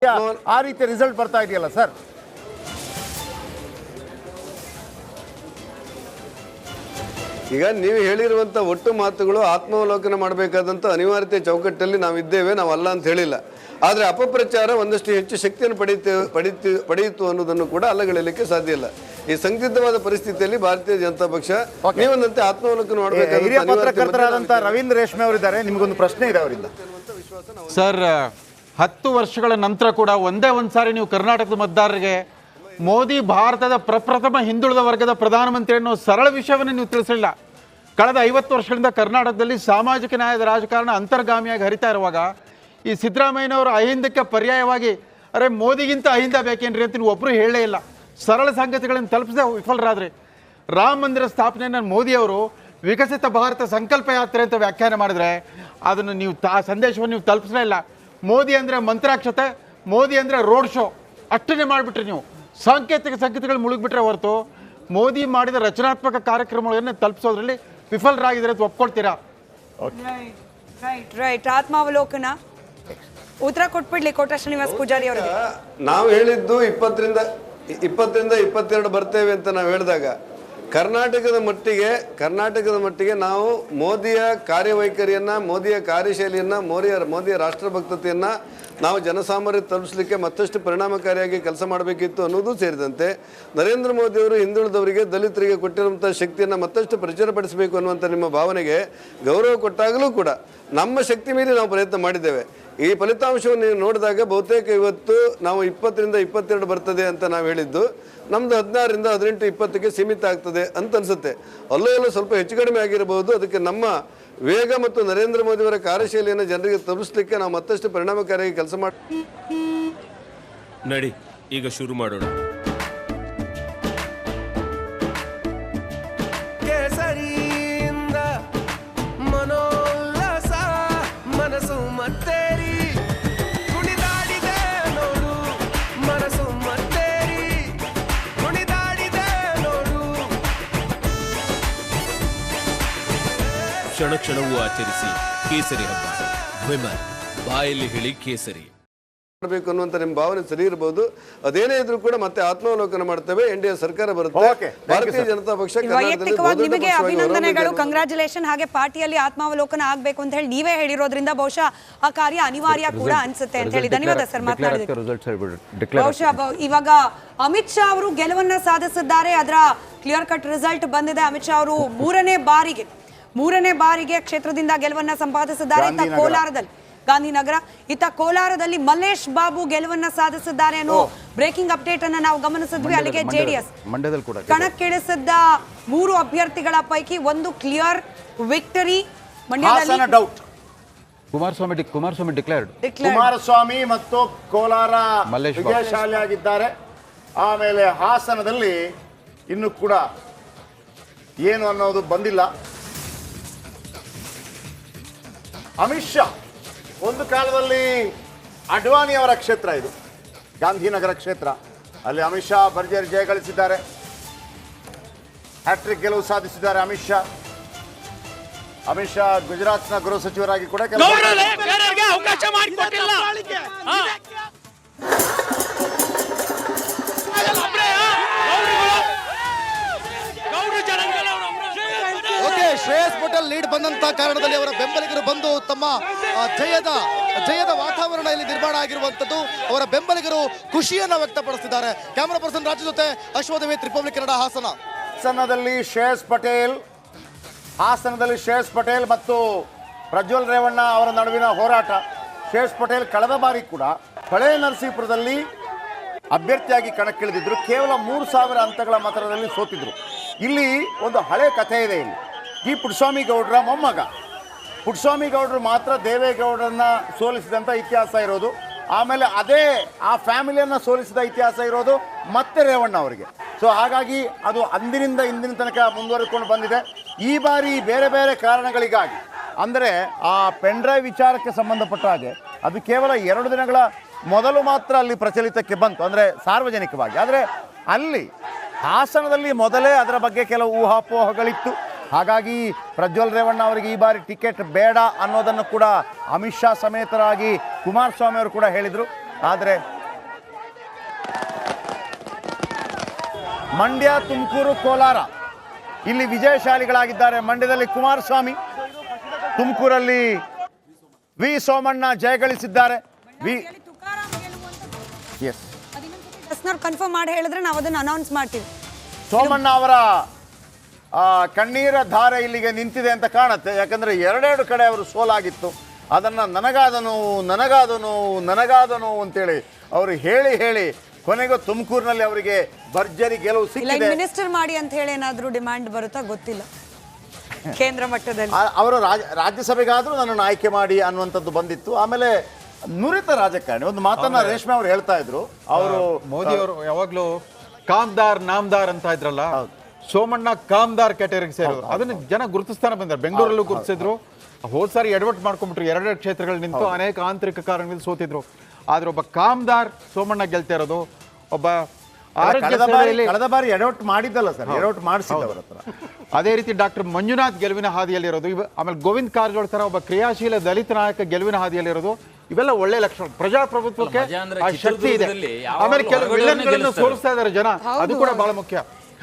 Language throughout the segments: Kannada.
ಆ ರೀತಿ ರಿಸಲ್ಟ್ ಬರ್ತಾ ಇದೆಯಲ್ಲ ಸರ್. ಈಗ ನೀವು ಹೇಳಿರುವಂಥ ಒಟ್ಟು ಮಾತುಗಳು ಆತ್ಮಾವಲೋಕನ ಮಾಡಬೇಕಾದಂಥ ಅನಿವಾರ್ಯತೆ ಚೌಕಟ್ಟಲ್ಲಿ ನಾವಿದ್ದೇವೆ, ನಾವು ಅಲ್ಲ ಅಂತ ಹೇಳಿಲ್ಲ. ಆದರೆ ಅಪಪ್ರಚಾರ ಒಂದಷ್ಟು ಹೆಚ್ಚು ಶಕ್ತಿಯನ್ನು ಪಡೆಯಿತು ಅನ್ನೋದನ್ನು ಕೂಡ ಅಲ್ಲಗಳೆಯಲಿಕ್ಕೆ ಸಾಧ್ಯ ಇಲ್ಲ. ಈ ಸಂದಿಗ್ಧವಾದ ಪರಿಸ್ಥಿತಿಯಲ್ಲಿ ಭಾರತೀಯ ಜನತಾ ಪಕ್ಷ ನೀವಂತೆ ಆತ್ಮಾವಲೋಕನ ಮಾಡಬೇಕಾದಂತ ರವೀಂದ್ರ ರೇಷ್ಮೆ ಅವರಿದ್ದಾರೆ. ನಿಮಗೊಂದು ಪ್ರಶ್ನೆ ಇದೆ ಅವರಿಂದ ಸರ್. 10 ವರ್ಷಗಳ ನಂತರ ಕೂಡ ಒಂದೇ ಒಂದು ಸಾರಿ ನೀವು ಕರ್ನಾಟಕದ ಮತದಾರರಿಗೆ ಮೋದಿ ಭಾರತದ ಪ್ರಪ್ರಥಮ ಹಿಂದುಳಿದ ವರ್ಗದ ಪ್ರಧಾನಮಂತ್ರಿ ಅನ್ನೋ ಸರಳ ವಿಷಯವನ್ನು ನೀವು ತಿಳಿಸಲಿಲ್ಲ. ಕಳೆದ 50 ವರ್ಷಗಳಿಂದ ಕರ್ನಾಟಕದಲ್ಲಿ ಸಾಮಾಜಿಕ ನ್ಯಾಯದ ರಾಜಕಾರಣ ಅಂತರ್ಗಾಮಿಯಾಗಿ ಹರಿತಾ ಇರುವಾಗ ಈ ಸಿದ್ದರಾಮಯ್ಯನವರು ಅಹಿಂದಕ್ಕೆ ಪರ್ಯಾಯವಾಗಿ ಅರೆ ಮೋದಿಗಿಂತ ಅಹಿಂದ ಬೇಕೇನ್ರಿ ಅಂತ ನೀವು ಒಬ್ಬರು ಹೇಳಲೇ ಇಲ್ಲ. ಸರಳ ಸಂಗತಿಗಳನ್ನು ತಲುಪಿಸದೆ ವಿಫಲರಾದ್ರಿ. ರಾಮ ಮಂದಿರ ಸ್ಥಾಪನೆಯನ್ನು ಮೋದಿಯವರು ವಿಕಸಿತ ಭಾರತ ಸಂಕಲ್ಪ ಯಾತ್ರೆ ಅಂತ ವ್ಯಾಖ್ಯಾನ ಮಾಡಿದ್ರೆ ಅದನ್ನು ನೀವು ಸಂದೇಶವನ್ನು ನೀವು ತಲುಪಿಸಲೇ ಇಲ್ಲ. ಮೋದಿ ಅಂದರೆ ಮಂತ್ರಾಕ್ಷತೆ, ಮೋದಿ ಅಂದರೆ ರೋಡ್ ಶೋ ಅಷ್ಟನ್ನೇ ಮಾಡಿಬಿಟ್ರಿ ನೀವು. ಸಾಂಕೇತಿಕ ಸಂಗತಿಗಳು ಮುಳುಗಿಬಿಟ್ರೆ ಹೊರತು ಮೋದಿ ಮಾಡಿದ ರಚನಾತ್ಮಕ ಕಾರ್ಯಕ್ರಮಗಳನ್ನು ತಲುಪಿಸೋದ್ರಲ್ಲಿ ವಿಫಲರಾಗಿದ್ದಾರೆ ಅಂತ ಒಪ್ಕೊಳ್ತೀರಾ? ರೈಟ್. ಆತ್ಮಾವಲೋಕನ ಉತ್ತರ ಕೊಟ್ಬಿಡ್ಲಿ ಕೋಟ ಶ್ರೀನಿವಾಸ್ ಪೂಜಾರಿ ಅವರಿಗೆ. ನಾವು ಹೇಳಿದ್ದು 20ರಿಂದ 22 ಬರ್ತೇವೆ ಅಂತ ನಾವು ಹೇಳಿದಾಗ ಕರ್ನಾಟಕದ ಮಟ್ಟಿಗೆ ನಾವು ಮೋದಿಯ ಕಾರ್ಯವೈಖರಿಯನ್ನು, ಮೋದಿಯ ಕಾರ್ಯಶೈಲಿಯನ್ನು, ಮೋದಿಯ ರಾಷ್ಟ್ರಭಕ್ತತೆಯನ್ನು ನಾವು ಜನಸಾಮಾನ್ಯ ತಲುಪಿಸಲಿಕ್ಕೆ ಮತ್ತಷ್ಟು ಪರಿಣಾಮಕಾರಿಯಾಗಿ ಕೆಲಸ ಮಾಡಬೇಕಿತ್ತು ಅನ್ನೋದು ಸೇರಿದಂತೆ ನರೇಂದ್ರ ಮೋದಿಯವರು ಹಿಂದುಳಿದವರಿಗೆ, ದಲಿತರಿಗೆ ಕೊಟ್ಟಿರುವಂಥ ಶಕ್ತಿಯನ್ನು ಮತ್ತಷ್ಟು ಪ್ರಚುರಪಡಿಸಬೇಕು ಅನ್ನುವಂಥ ನಿಮ್ಮ ಭಾವನೆಗೆ ಗೌರವ ಕೊಟ್ಟಾಗಲೂ ಕೂಡ ನಮ್ಮ ಶಕ್ತಿ ಮೀರಿ ನಾವು ಪ್ರಯತ್ನ ಮಾಡಿದ್ದೇವೆ. ಈ ಫಲಿತಾಂಶವನ್ನು ನೀವು ನೋಡಿದಾಗ ಬಹುತೇಕ ಇವತ್ತು ನಾವು 20ರಿಂದ 22 ಬರ್ತದೆ ಅಂತ ನಾವು ಹೇಳಿದ್ದು, ನಮ್ಮದು 16ರಿಂದ 18, 20ಕ್ಕೆ ಸೀಮಿತ ಆಗ್ತದೆ ಅಂತ ಅನಿಸುತ್ತೆ. ಅಲ್ಲೂ ಎಲ್ಲೋ ಸ್ವಲ್ಪ ಹೆಚ್ಚು ಕಡಿಮೆ ಆಗಿರಬಹುದು. ಅದಕ್ಕೆ ನಮ್ಮ ವೇಗ ಮತ್ತು ನರೇಂದ್ರ ಮೋದಿಯವರ ಕಾರ್ಯಶೈಲಿಯನ್ನು ಜನರಿಗೆ ತಲುಪಿಸಲಿಕ್ಕೆ ನಾವು ಮತ್ತಷ್ಟು ಪರಿಣಾಮಕಾರಿಯಾಗಿ ಕೆಲಸ ನಡಿ ಈಗ ಶುರು ಮಾಡೋಣ. ಮನೋಲ್ಲಾಸ ಮನಸ್ಸು ಮತ್ತೇರಿ ಕುಣಿದಾಡಿದೆ ನೋಡು, ಮನಸ್ಸು ಮತ್ತೇರಿ ಕುಣಿದಾಡಿದೆ ನೋಡು. ಕ್ಷಣ ಕ್ಷಣವೂ ಆಚರಿಸಿ ಕೇಸರಿ ಹಬ್ಬ. ವಿಮಲ್ ಬಾಯಲ್ಲಿ ಹೇಳಿ ಕೇಸರಿ ಮಾಡಬೇಕು ಅನ್ನುವಂಥ ನಿಮ್ಮ ಭಾವನೆ ಸರಿ ಇರಬಹುದು. ಅದೇನೇ ಇದ್ರೂ ಕೂಡ ಮತ್ತೆ ಆತ್ಮಾವಲೋಕನ ಮಾಡ್ತೇವೆ. ಎನ್ಡಿಎ ಸರ್ಕಾರ ಬರುತ್ತೆ. ಭಾರತೀಯ ಜನತಾ ಪಕ್ಷ ವೈಯಕ್ತಿಕವಾಗಿ ನಿಮಗೆ ಅಭಿನಂದನೆಗಳು, ಕಂಗ್ರಾಚುಲೇಷನ್. ಹಾಗೆ ಪಾರ್ಟಿಯಲ್ಲಿ ಆತ್ಮಾವಲೋಕನ ಆಗ್ಬೇಕು ಅಂತ ಹೇಳಿ ನೀವೇ ಹೇಳಿರೋದ್ರಿಂದ ಬಹುಶಃ ಆ ಕಾರ್ಯ ಅನಿವಾರ್ಯ ಕೂಡ ಅನ್ಸುತ್ತೆ ಅಂತ ಹೇಳಿ. ಧನ್ಯವಾದ ಸರ್ ಮಾತನಾಡಿದ್ದಕ್ಕೆ. ಬಹುಶಃ ಇವಾಗ ಅಮಿತ್ ಶಾ ಅವರು ಗೆಲುವನ್ನ ಸಾಧಿಸಿದ್ದಾರೆ. ಅದರ ಕ್ಲಿಯರ್ ಕಟ್ ರಿಸಲ್ಟ್ ಬಂದಿದೆ. ಅಮಿತ್ ಶಾ ಅವರು ಮೂರನೇ ಬಾರಿಗೆ ಕ್ಷೇತ್ರದಿಂದ ಗೆಲುವನ್ನ ಸಂಪಾದಿಸಿದ್ದಾರೆ. ಕೋಲಾರದಲ್ಲಿ ಗಾಂಧಿನಗರ, ಕೋಲಾರದಲ್ಲಿ ಮಲ್ಲೇಶ್ ಬಾಬು ಗೆಲುವನ್ನ ಸಾಧಿಸಿದ್ದಾರೆ ಅನ್ನೋ ಬ್ರೇಕಿಂಗ್ ಅಪ್ಡೇಟ್ ಅನ್ನ ನಾವು ಗಮನಿಸಿದ್ವಿ. ಅಲ್ಲಿಗೆ ಜೆಡಿಎಸ್ ಕಣಕ್ಕಿಳಿಸಿದ್ದ 3 ಅಭ್ಯರ್ಥಿಗಳ ಪೈಕಿ ಒಂದು ಕ್ಲಿಯರ್ ವಿಕ್ಟರಿ ಮಂಡ್ಯದಲ್ಲಿ. ಕುಮಾರಸ್ವಾಮಿ ಮತ್ತು ಕೋಲಾರ ವಿಜಯಶಾಲಿಯಾಗಿದ್ದಾರೆ. ಆಮೇಲೆ ಹಾಸನದಲ್ಲಿ ಇನ್ನು ಕೂಡ ಏನು ಅನ್ನೋದು ಬಂದಿಲ್ಲ. ಅಮಿತ್ ಶಾ ಒಂದು ಕಾಲದಲ್ಲಿ ಅಡ್ವಾಣಿ ಅವರ ಕ್ಷೇತ್ರ ಇದು, ಗಾಂಧಿನಗರ ಕ್ಷೇತ್ರ. ಅಲ್ಲಿ ಅಮಿತ್ ಶಾ ಭರ್ಜರಿ ಜಯ ಗಳಿಸಿದ್ದಾರೆ, ಹ್ಯಾಟ್ರಿಕ್ ಗೆಲುವು ಸಾಧಿಸಿದ್ದಾರೆ. ಅಮಿತ್ ಶಾ ಗುಜರಾತ್ನ ಗೃಹ ಸಚಿವರಾಗಿ ಕೂಡ ಶ್ರೇಯಸ್ ಪಟೇಲ್ ಲೀಡ್ ಬಂದಂತ ಕಾರಣದಲ್ಲಿ ಅವರ ಬೆಂಬಲಿಗರು ಬಂದು ತಮ್ಮ ಜಯದ ವಾತಾವರಣ ಇಲ್ಲಿ ನಿರ್ಮಾಣ ಆಗಿರುವಂತದ್ದು. ಅವರ ಬೆಂಬಲಿಗರು ಖುಷಿಯನ್ನ ವ್ಯಕ್ತಪಡಿಸಿದ್ದಾರೆ. ಕ್ಯಾಮರಾ ಪರ್ಸನ್ ರಾಜು ಜೊತೆ ಅಶ್ವಥ್ ವೇತ್, ರಿಪಬ್ಲಿಕ್ ಕನ್ನಡ, ಹಾಸನ. ಹಾಸನದಲ್ಲಿ ಶ್ರೇಯಸ್ ಪಟೇಲ್ ಮತ್ತು ಪ್ರಜ್ವಲ್ ರೇವಣ್ಣ ಅವರ ನಡುವಿನ ಹೋರಾಟ. ಶ್ರೇಯಸ್ ಪಟೇಲ್ ಕಳೆದ ಬಾರಿ ಕೂಡ ಹೊಳೆ ನರಸೀಪುರದಲ್ಲಿ ಅಭ್ಯರ್ಥಿಯಾಗಿ ಕಣಕ್ಕಿಳಿದಿದ್ರು. ಕೇವಲ 3,000 ಅಂತಗಳ ಮತದಲ್ಲಿ ಸೋತಿದ್ರು. ಇಲ್ಲಿ ಒಂದು ಹಳೆ ಕಥೆ ಇದೆ. ಇಲ್ಲಿ ಈ ಪುಟ್ಟಸ್ವಾಮಿ ಗೌಡರ ಮೊಮ್ಮಗ ಪುಟ್ಟಸ್ವಾಮಿ ಗೌಡರು ಮಾತ್ರ ದೇವೇಗೌಡರನ್ನ ಸೋಲಿಸಿದಂಥ ಇತಿಹಾಸ ಇರೋದು. ಆಮೇಲೆ ಆ ಫ್ಯಾಮಿಲಿಯನ್ನು ಸೋಲಿಸಿದ ಇತಿಹಾಸ ಇರೋದು ಮತ್ತೆ ರೇವಣ್ಣ ಅವರಿಗೆ. ಸೊ ಹಾಗಾಗಿ ಅದು ಅಂದಿನಿಂದ ಇಂದಿನ ತನಕ ಮುಂದುವರೆದುಕೊಂಡು ಬಂದಿದೆ. ಈ ಬಾರಿ ಬೇರೆ ಬೇರೆ ಕಾರಣಗಳಿಗಾಗಿ, ಅಂದರೆ ಆ ಪೆನ್ಡ್ರೈವ್ ವಿಚಾರಕ್ಕೆ ಸಂಬಂಧಪಟ್ಟ ಹಾಗೆ ಅದು ಕೇವಲ 2 ದಿನಗಳ ಮೊದಲು ಮಾತ್ರ ಅಲ್ಲಿ ಪ್ರಚಲಿತಕ್ಕೆ ಬಂತು, ಅಂದರೆ ಸಾರ್ವಜನಿಕವಾಗಿ. ಆದರೆ ಅಲ್ಲಿ ಹಾಸನದಲ್ಲಿ ಮೊದಲೇ ಅದರ ಬಗ್ಗೆ ಕೆಲವು ಊಹಾಪೋಹಗಳಿತ್ತು. ಹಾಗಾಗಿ ಪ್ರಜ್ವಲ್ ರೇವಣ್ಣ ಅವರಿಗೆ ಈ ಬಾರಿ ಟಿಕೆಟ್ ಬೇಡ ಅನ್ನೋದನ್ನು ಕೂಡ ಅಮಿತ್ ಶಾ ಸಮೇತರಾಗಿ ಕುಮಾರಸ್ವಾಮಿ ಅವರು ಕೂಡ ಹೇಳಿದರು. ಆದರೆ ಮಂಡ್ಯ, ತುಮಕೂರು, ಕೋಲಾರ ಇಲ್ಲಿ ವಿಜಯಶಾಲಿಗಳಾಗಿದ್ದಾರೆ. ಮಂಡ್ಯದಲ್ಲಿ ಕುಮಾರಸ್ವಾಮಿ, ತುಮಕೂರಲ್ಲಿ ವಿ ಸೋಮಣ್ಣ ಜಯಗಳಿಸಿದ್ದಾರೆ. ಎಸ್, ಕನ್ಫರ್ಮ್ ಮಾಡಿ ಹೇಳಿದ್ರೆ ನಾವು ಅದನ್ನು ಅನೌನ್ಸ್ ಮಾಡ್ತೀವಿ. ಸೋಮಣ್ಣ ಅವರ ಕಣ್ಣೀರ ಧಾರೆ ಇಲ್ಲಿಗೆ ನಿಂತಿದೆ ಅಂತ ಕಾಣುತ್ತೆ. ಯಾಕಂದ್ರೆ ಎರಡೆರಡು ಕಡೆ ಅವರು ಸೋಲಾಗಿತ್ತು. ಅದನ್ನು ನನಗಾದನು ಅಂತೇಳಿ ಅವರು ಹೇಳಿ ಕೊನೆಗೂ ತುಮಕೂರಿನಲ್ಲಿ ಅವರಿಗೆ ಭರ್ಜರಿ ಗೆಲುವು ಸಿಕ್ಕಿದೆ. ಮಿನಿಸ್ಟರ್ ಮಾಡಿ ಅಂತ ಹೇಳಿ ಏನಾದರೂ ಡಿಮ್ಯಾಂಡ್ ಬರುತ್ತಾ ಗೊತ್ತಿಲ್ಲ. ಕೇಂದ್ರ ಮಟ್ಟದಲ್ಲಿ ಅವರು ರಾಜ್ಯಸಭೆಗಾದ್ರೂ ನನ್ನನ್ನು ಆಯ್ಕೆ ಮಾಡಿ ಅನ್ನುವಂಥದ್ದು ಬಂದಿತ್ತು. ಆಮೇಲೆ ನುರಿತ ರಾಜಕಾರಣಿ ಒಂದು ಮಾತನ್ನ ರೇಷ್ಮೆ ಅವರು ಹೇಳ್ತಾ ಇದ್ರು. ಅವರು ಮೋದಿ ಅವರು ಯಾವಾಗ್ಲೂ ಕಾಮ್ದಾರ್ ನಾಮ್ದಾರ್ ಅಂತ ಇದ್ರಲ್ಲ, ಸೋಮಣ್ಣ ಕಾಮ್ದಾರ್ ಕ್ಯಾಟಗರಿಗೆ ಸೇರೋದು. ಅದನ್ನ ಜನ ಗುರುತಿಸ್ತಾನೆ ಬಂದಾರೆ. ಬೆಂಗಳೂರಲ್ಲೂ ಗುರುತಿಸಿದ್ರು. ಹೋದ್ ಸಾರಿ ಎಡವಟ್ ಮಾಡ್ಕೊಂಡ್ಬಿಟ್ರು. ಎರಡೆರಡು ಕ್ಷೇತ್ರಗಳು ನಿಂತು ಅನೇಕ ಆಂತರಿಕ ಕಾರಣಗಳಿಂದ ಸೋತಿದ್ರು. ಆದ್ರೆ ಒಬ್ಬ ಕಾಮ್ದಾರ್ ಸೋಮಣ್ಣ ಗೆಲ್ತಾ ಇರೋದು. ಒಬ್ಬ ಕಳೆದ ಬಾರಿ ಎಡವಟ್ ಮಾಡಿದ್ದಲ್ಲ ಸರ್, ಎಡವಟ್ ಮಾಡಿಸಿದ್ದವರ ಹತ್ರ. ಅದೇ ರೀತಿ ಡಾಕ್ಟರ್ ಮಂಜುನಾಥ್ ಗೆಲುವಿನ ಹಾದಿಯಲ್ಲಿರೋದು. ಆಮೇಲೆ ಗೋವಿಂದ್ ಕಾರಜೋಳ ತರ ಒಬ್ಬ ಕ್ರಿಯಾಶೀಲ ದಲಿತ ನಾಯಕ ಗೆಲುವಿನ ಹಾದಿಯಲ್ಲಿರೋದು. ಇವೆಲ್ಲ ಒಳ್ಳೆ ಲಕ್ಷಣ. ಪ್ರಜಾಪ್ರಭುತ್ವಕ್ಕೆ ಆ ಶಕ್ತಿ ಇದೆ. ಆಮೇಲೆ ಕೆಲವು ವಿಲನ್ಗಳನ್ನು ಸೋಲಿಸ್ತಾ ಇದ್ದಾರೆ ಜನ, ಅದು ಕೂಡ ಬಹಳ ಮುಖ್ಯ.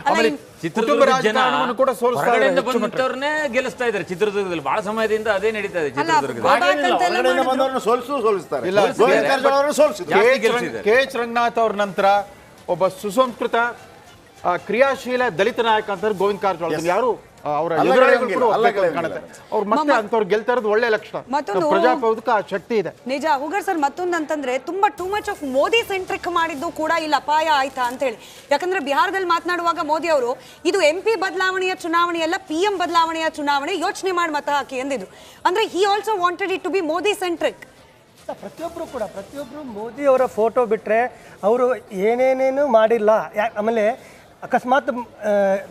ಆಮೇಲೆ ಕುಟುಂಬ ರಾಜಕಾರಣವನ್ನು ಕೂಡ ಸೋಲಿಸ್ತಾ ಬಂದವರನ್ನೇ ಗೆಲ್ಲಿಸ್ತಾ ಇದ್ದಾರೆ ಚಿತ್ರದುರ್ಗದಲ್ಲಿ. ಬಹಳ ಸಮಯದಿಂದ ಅದೇ ನಡೀತಾ ಇದೆ ಚಿತ್ರದುರ್ಗದಲ್ಲಿ. ಸೋಲಿಸಿದ್ದಾರೆ. ಕೆ ಎಚ್ ರಂಗನಾಥ್ ಅವ್ರ ನಂತರ ಒಬ್ಬ ಸುಸಂಸ್ಕೃತ ಕ್ರಿಯಾಶೀಲ ದಲಿತ ನಾಯಕ ಅಂತ ಗೋವಿಂದ್ ಕಾರಜೋಳ. ಯಾರು ಅವರ ಕಾಣುತ್ತೆ. ಅವ್ರು ಮತ್ತೆ ಅಂತವ್ರು ಗೆಲ್ತಾ ಇರೋದು ಒಳ್ಳೆ ಲಕ್ಷಣ. ಪ್ರಜಾಪ್ರಭುತ್ವಕ್ಕೆ ಆ ಶಕ್ತಿ ಇದೆ. ನಿಜ ಹುಗರ್ ಸರ್. ಮತ್ತೊಂದು ಅಂತಂದ್ರೆ ತುಂಬಾ too much of Modi centric ಮಾಡಿದ್ದು ಕೂಡ ಇಲ್ಲಿ ಅಪಾಯ ಆಯ್ತಾ ಅಂತ ಹೇಳಿ. ಯಾಕಂದ್ರೆ ಬಿಹಾರದಲ್ಲಿ ಮಾತನಾಡುವಾಗ ಮೋದಿ ಅವರು ಇದು MP ಬದಲಾವಣೆಯ ಚುನಾವಣೆ ಅಲ್ಲ, PM ಬದಲಾವಣೆಯ ಚುನಾವಣೆ, ಯೋಚನೆ ಮಾಡಿ ಮತ ಹಾಕಿ ಎಂದಿದ್ದು. ಅಂದ್ರೆ he also wanted it to be Modi centric. ಪ್ರತಿಯೊಬ್ಬರು ಮೋದಿ ಅವರ ಫೋಟೋ ಬಿಟ್ಟರೆ ಅವರು ಏನೇನೇನು ಮಾಡಿಲ್ಲ. ಆಮೇಲೆ ಅಕಸ್ಮಾತ್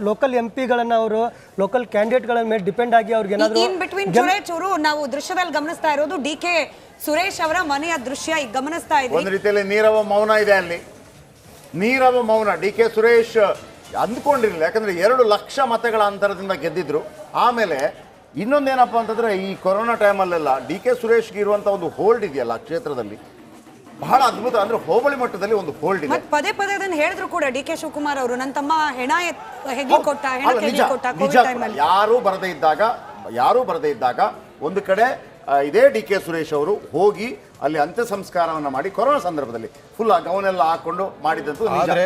ಲೋಕಲ್ MP-ಗಳನ್ನ ಅವರು ಲೋಕಲ್ ಕ್ಯಾಂಡಿಡೇಟ್ಗಳ ಮೇಲೆ ಡಿಪೆಂಡ್ ಆಗಿ ಅವ್ರಿಗೆ ಏನಾದರೂ ನಾವು ದೃಶ್ಯದಲ್ಲಿ ಗಮನಿಸ್ತಾ ಇರೋದು DK ಸುರೇಶ್ ಅವರ ಮನೆಯ ದೃಶ್ಯ ಈಗ ಗಮನಿಸ್ತಾ ಇದ್ದೀವಿ. ಒಂದು ರೀತಿಯಲ್ಲಿ ನೀರವ ಮೌನ ಇದೆ ಅಲ್ಲಿ. ನೀರವ ಮೌನ. DK ಸುರೇಶ್ ಅಂದ್ಕೊಂಡಿರಲಿಲ್ಲ. ಯಾಕಂದ್ರೆ 2 ಲಕ್ಷ ಮತಗಳ ಅಂತರದಿಂದ ಗೆದ್ದಿದ್ರು. ಆಮೇಲೆ ಇನ್ನೊಂದೇನಪ್ಪ ಅಂತಂದ್ರೆ ಈ ಕೊರೋನಾ ಟೈಮಲ್ಲೆಲ್ಲ DK ಸುರೇಶ್ಗೆ ಇರುವಂತ ಒಂದು ಹೋಲ್ಡ್ ಇದೆಯಲ್ಲ ಕ್ಷೇತ್ರದಲ್ಲಿ, ಬಹಳ ಅದ್ಭುತ. ಅಂದ್ರೆ ಹೋಬಳಿ ಮಟ್ಟದಲ್ಲಿ ಒಂದು ಹೋಲ್ಡ್ ಇದೆ. ಪದೇ ಪದೇ ಅದನ್ನು ಹೇಳಿದ್ರು ಕೂಡ DK ಶಿವಕುಮಾರ್ ಅವರು, ನನ್ನ ತಮ್ಮ ಹೆಣ ಹೆಗಿ ಕೊಟ್ಟ, ಯಾರು ಬರದೇ ಇದ್ದಾಗ ಒಂದು ಕಡೆ ಇದೇ DK ಸುರೇಶ್ ಅವರು ಹೋಗಿ ಅಲ್ಲಿ ಅಂತ್ಯ ಸಂಸ್ಕಾರವನ್ನ ಮಾಡಿ ಕೊರೋನಾ ಸಂದರ್ಭದಲ್ಲಿ ಫುಲ್ ಗೌನೆಲ್ಲ ಹಾಕೊಂಡು ಮಾಡಿದಂತೂ. ಆದರೆ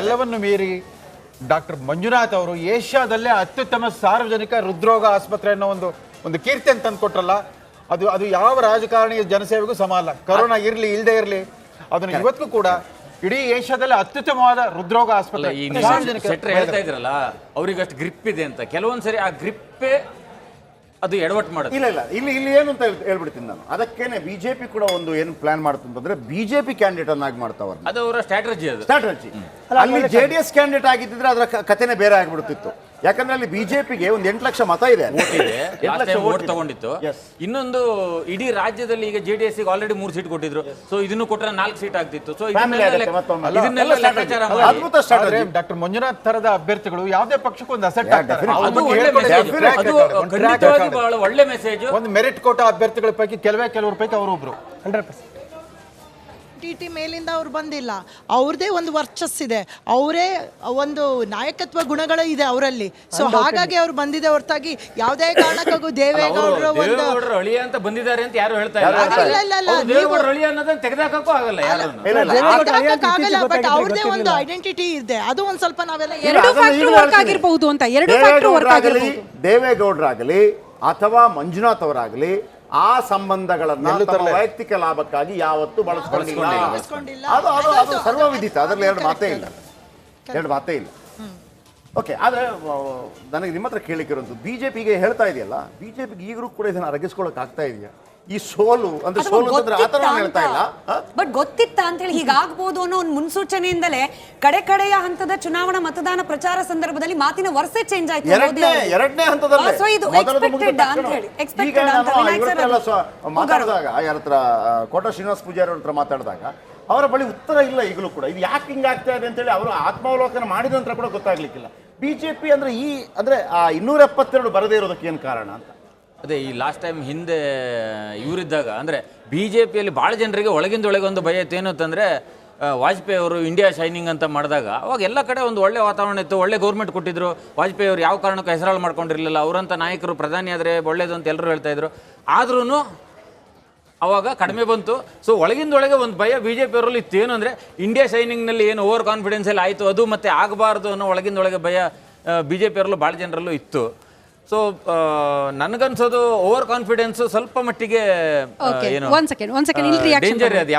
ಎಲ್ಲವನ್ನು ಮೀರಿ ಡಾಕ್ಟರ್ ಮಂಜುನಾಥ್ ಅವರು ಏಷ್ಯಾದಲ್ಲೇ ಅತ್ಯುತ್ತಮ ಸಾರ್ವಜನಿಕ ಹೃದ್ರೋಗ ಆಸ್ಪತ್ರೆ ಅನ್ನೋ ಒಂದು ಕೀರ್ತಿ ತಂದು ಕೊಟ್ರಲ್ಲ, ಅದು ಯಾವ ರಾಜಕಾರಣಿಯ ಜನಸೇವೆಗೂ ಸಮ ಅಲ್ಲ. ಕೊರೋನಾ ಇರ್ಲಿ ಇಲ್ಲದೆ ಇರಲಿ, ಅದನ್ನು ಇವತ್ತು ಕೂಡ ಇಡೀ ಏಷ್ಯಾದಲ್ಲಿ ಅತ್ಯುತ್ತಮವಾದ ಹೃದ್ರೋಗ ಆಸ್ಪತ್ರೆ. ಹೇಳ್ತಾ ಇದ್ರಲ್ಲ ಅವ್ರಿಗೆ ಅಷ್ಟು ಗ್ರಿಪ್ ಇದೆ ಅಂತ. ಕೆಲವೊಂದ್ಸರಿ ಆ ಗ್ರಿಪ್ಪೇ ಅದು ಎಡವಟ್ ಮಾಡುತ್ತೆ. ಇಲ್ಲ ಇಲ್ಲಿ ಏನು ಅಂತ ಹೇಳ್ಬಿಡ್ತೀನಿ ನಾನು. ಅದಕ್ಕೇನೆ ಬಿಜೆಪಿ ಕೂಡ ಒಂದು ಏನು ಪ್ಲಾನ್ ಮಾಡ್ತಂದ್ರೆ ಬಿಜೆಪಿ ಕ್ಯಾಂಡಿಡೇಟ್ ಅನ್ನಾಗಿ ಮಾಡ್ತಾವ್ರ. ಅದು ಅವರ ಸ್ಟ್ರಾಟಜಿ. ಅಲ್ಲಿ JDS ಕ್ಯಾಂಡಿಡೇಟ್ ಆಗಿದ್ದಿದ್ರೆ ಅದರ ಕಥೆನೇ ಬೇರೆ ಆಗ್ಬಿಡ್ತಿತ್ತು. ಯಾಕಂದ್ರೆ ಅಲ್ಲಿ ಬಿಜೆಪಿಗೆ ಒಂದು 8 ಲಕ್ಷ ಮತ ಇದೆ, ವೋಟ್ ತಗೊಂಡಿತ್ತು. ಇನ್ನೊಂದು ಇಡೀ ರಾಜ್ಯದಲ್ಲಿ ಈಗ JDS ಆಲ್ರೆಡಿ 3 ಸೀಟ್ ಕೊಟ್ಟಿದ್ರು. ಸೊ ಇದನ್ನು ಕೊಟ್ಟರೆ 4 ಸೀಟ್ ಆಗ್ತಿತ್ತು. ಸೊ ಅದ್ಭುತ ಸ್ಟ್ರಾಟಜಿ. ಡಾಕ್ಟರ್ ಮಂಜುನಾಥ್ ತರದ ಅಭ್ಯರ್ಥಿಗಳು ಯಾವುದೇ ಪಕ್ಷಕ್ಕೂ ಒಂದು ಅಸೆಟ್ ಆಗ್ತಾರೆ. ಬಹಳ ಒಳ್ಳೆ ಮೆಸೇಜ್. ಒಂದು ಮೆರಿಟ್ ಕೋಟಾ ಅಭ್ಯರ್ಥಿಗಳ ಪೈಕಿ ಕೆಲವ್ರ ಪೈಕಿ ಅವರೊಬ್ರು 100%. ಟಿ ಮೇಲಿಂದ ಅವ್ರು ಬಂದಿಲ್ಲ. ಅವ್ರದೇ ಒಂದು ವರ್ಚಸ್ಸಿದೆ, ಅವರೇ ಒಂದು ನಾಯಕತ್ವ ಗುಣಗಳು ಇದೆ ಅವರಲ್ಲಿ. ಸೊ ಹಾಗಾಗಿ ಅವ್ರು ಬಂದಿದೆ ಹೊರತಾಗಿ ಯಾವುದೇ ಕಾರಣಕ್ಕಾಗೂ ದೇವೇಗೌಡರ ಒಂದು ಅಳಿಯ ಅಂತ ಬಂದಿದ್ದಾರೆ ಅಂತ ಯಾರು ಹೇಳ್ತಾ ಇಲ್ಲ. ದೇವೇಗೌಡರ ಅಳಿಯ ಅನ್ನೋದನ್ನ ತೆಗೆದಾಕಕ್ಕೂ ಆಗಲ್ಲ, ಆಗಲ್ಲ. ಬಟ್ ಅವ್ರದೇ ಒಂದು ಐಡೆಂಟಿಟಿ ಇದೆ. ಅದು ಒಂದ್ ಸ್ವಲ್ಪ ನಾವೆಲ್ಲ ಆಗಿರಬಹುದು ಅಂತ. ದೇವೇಗೌಡರಾಗಲಿ ಅಥವಾ ಮಂಜುನಾಥ್ ಅವರಾಗಲಿ ಆ ಸಂಬಂಧಗಳನ್ನ ತಮ್ಮ ವೈಯಕ್ತಿಕ ಲಾಭಕ್ಕಾಗಿ ಯಾವತ್ತೂ ಬಳಸ್ಕೊಂಡಿಲ್ಲ. ಅದು ಸರ್ವವಿದಿತ. ಅದರಲ್ಲಿ ಎರಡು ಮಾತೇ ಇಲ್ಲ. ಓಕೆ. ಆದ್ರೆ ನನಗೆ ನಿಮ್ಮ ಹತ್ರ ಕೇಳಿಕಿರೋದು, ಬಿಜೆಪಿಗೆ ಹೇಳ್ತಾ ಇದೆಯಲ್ಲ, ಬಿಜೆಪಿಗೆ ಈಗಲೂ ಕೂಡ ಇದನ್ನ ಅರಗಿಸ್ಕೊಳಕ್ ಆಗ್ತಾ ಇದೆಯಾ? ಈ ಸೋಲು ಅಂದ್ರೆ ಆತರ ಹೇಳ್ತಾ ಇಲ್ಲ, ಬಟ್ ಗೊತ್ತಿತ್ತ ಅಂತ ಹೇಳಿ ಹೀಗಾಗಬಹುದು ಅನ್ನೋ ಒಂದು ಮುನ್ಸೂಚನೆಯಿಂದಲೇ ಕಡೆಯ ಹಂತದ ಚುನಾವಣಾ ಮತದಾನ ಪ್ರಚಾರ ಸಂದರ್ಭದಲ್ಲಿ ಮಾತಿನ ವರ್ಷೆ ಚೇಂಜ್ ಆಯ್ತು. ಎರಡನೇ ಹಂತದಲ್ಲಿ ಮಾತಾಡಿದಾಗ ಯಾರ ಹತ್ರ ಕೋಟ ಶ್ರೀನಿವಾಸ ಪೂಜಾರಿ ಅವ್ರ ಹತ್ರ ಮಾತಾಡಿದಾಗ ಅವರ ಬಳಿ ಉತ್ತರ ಇಲ್ಲ ಈಗಲೂ ಕೂಡ. ಇದು ಯಾಕೆ ಹಿಂಗೆ ಆಗ್ತಾ ಇದೆ ಅಂತೇಳಿ ಅವರು ಆತ್ಮಾವಲೋಕನ ಮಾಡಿದ ನಂತರ ಕೂಡ ಗೊತ್ತಾಗ್ಲಿಕ್ಕಿಲ್ಲ. ಬಿಜೆಪಿ ಅಂದ್ರೆ ಆ 272 ಬರದೇ ಇರೋದಕ್ಕೆ ಏನು ಕಾರಣ ಅಂತ. ಅದೇ ಈ ಲಾಸ್ಟ್ ಟೈಮ್ ಹಿಂದೆ ಇವರಿದ್ದಾಗ ಅಂದರೆ ಬಿ ಜೆ ಪಿಯಲ್ಲಿ ಭಾಳ ಜನರಿಗೆ ಒಳಗಿಂದೊಳಗೆ ಒಂದು ಭಯ ಇತ್ತು. ಏನು ಅಂತಂದರೆ ವಾಜಪೇಯಿ ಅವರು ಇಂಡಿಯಾ ಶೈನಿಂಗ್ ಅಂತ ಮಾಡಿದಾಗ ಅವಾಗ ಎಲ್ಲ ಕಡೆ ಒಂದು ಒಳ್ಳೆ ವಾತಾವರಣ ಇತ್ತು, ಒಳ್ಳೆ ಗೌರ್ಮೆಂಟ್ ಕೊಟ್ಟಿದ್ರು. ವಾಜಪೇಯಿ ಅವರು ಯಾವ ಕಾರಣಕ್ಕೂ ಹೆಸರಾಳು ಮಾಡ್ಕೊಂಡಿರಲಿಲ್ಲ, ಅವರಂಥ ನಾಯಕರು ಪ್ರಧಾನಿ ಆದರೆ ಒಳ್ಳೇದು ಅಂತ ಎಲ್ಲರೂ ಹೇಳ್ತಾಯಿದ್ರು. ಆದ್ರೂ ಅವಾಗ ಕಡಿಮೆ ಬಂತು. ಸೊ ಒಳಗಿಂದೊಳಗೆ ಒಂದು ಭಯ ಬಿ ಜೆ ಪಿಯವರಲ್ಲಿ ಇತ್ತು. ಏನು ಅಂದರೆ ಇಂಡಿಯಾ ಶೈನಿಂಗ್ನಲ್ಲಿ ಏನು ಓವರ್ ಕಾನ್ಫಿಡೆನ್ಸ್ ಎಲ್ಲ ಆಯಿತು, ಅದು ಮತ್ತೆ ಆಗಬಾರ್ದು ಅನ್ನೋ ಒಳಗಿಂದೊಳಗೆ ಭಯ ಬಿ ಜೆ ಪಿಯವರಲ್ಲೂ ಭಾಳ ಜನರಲ್ಲೂ ಇತ್ತು. ಸೊ ನನಗನ್ಸೋದು ಓವರ್ ಕಾನ್ಫಿಡೆನ್ಸ್ ಸ್ವಲ್ಪ ಮಟ್ಟಿಗೆ ಏನು ಒಂದ್ ಸೆಕೆಂಡ್ ಡೇಂಜರ್ ಅದು.